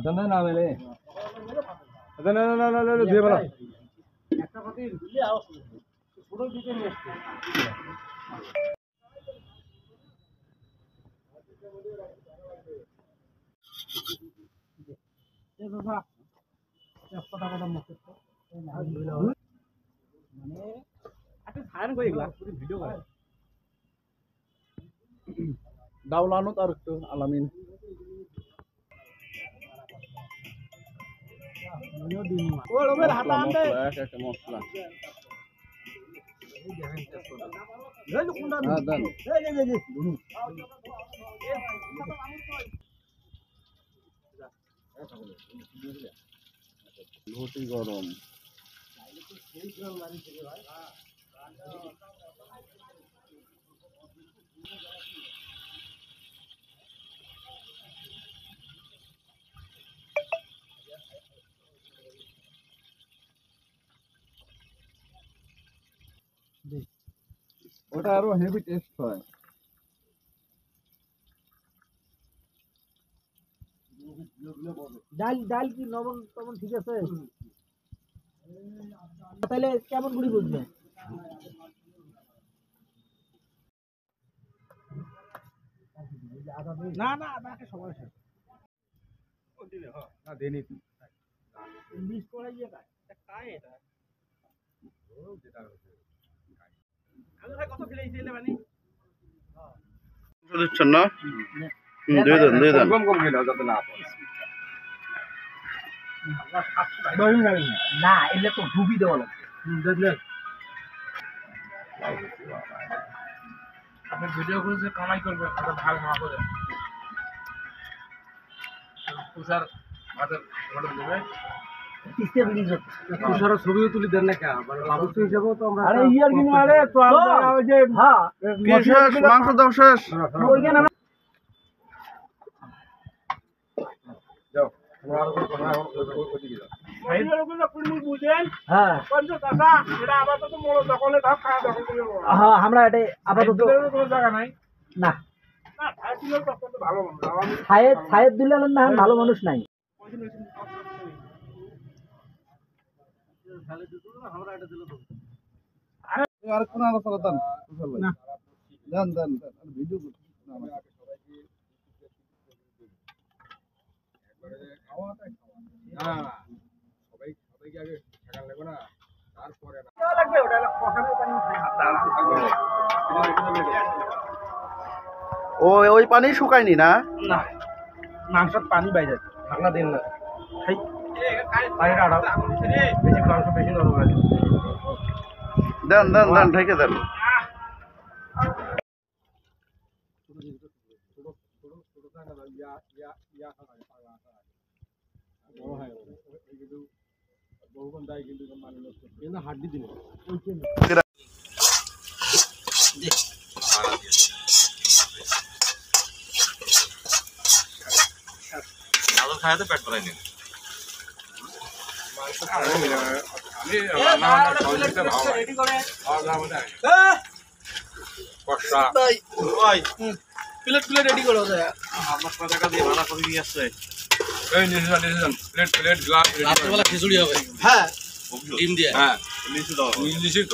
ಅದನ್ನ ನಾವೇಲೆ ಅದನ್ನ দিয়ে বলা একটা কথা দিলে আওয়াজ পুরো দিকে নিয়ে আসছে এ বাবা একটা কথা মুখে তো মানে আপনি ফায়ার করে এগুলা পুরো ভিডিও করে ডাউলানো তার একটু আলামিন ও লোবের হাতা আনতে এক একটা মশলা এই কোনটা দেন এই লুচি গরম ওটা আরো হেভি টেস্ট হয় ডাল ডাল কি লবণ টবণ ঠিক আছে তাহলে কেমন গুড়ি বুঝবে না না আমাকে সময় শেষ না দেনি ইংলিশ করে ইয়ে কাই এটা আমি ভাই কত ফেলে দিলে মানে দিচ্ছেন না দুই দেন কম কম খেলে যাতে না না এলে তো ডুবি দেওয়া লাগবে দেখলেন আপনি ভিডিও করে যে কামাই করবেন ওটা ভাগ না করে তুষার ভাতের অর্ডার দেবে কিসে রিলিজ হচ্ছে তুষার ছবিও তুলি দেন না কেন মানে লাভস্থ হিসেবেও তো আমরা আরে ইয়ার কিনে আরে তো ওই যে হ্যাঁ কি শেষ মাংস দাও শেষ ওইখানে আমরা এটাই আপাতত জায়গা নাই না সাহেব দিলে না ভালো মানুষ নাই আর কোন আলোচনা দেন দেন দেন ভিডিও ওই পানি শুকায়নি না না মাংসত পানি বাইরে ঢাকনা দেন না পানিটা আড়াও বেশি মাংস বেশি নরম লাগে দেন দেন দেন ঢেকে দেন হাড্ডি দিন খাইতে পেট ভরাই নিন প্লেট প্লেট রেডি করো আপনার টাকা দিয়ে ভাড়া করে নিয়ে আসছে প্লেট গ্লাস রাত্রেবেলা খিচুড়ি হবে হ্যাঁ ডিম দিয়ে হ্যাঁ নিচে দাও নিশ্চিত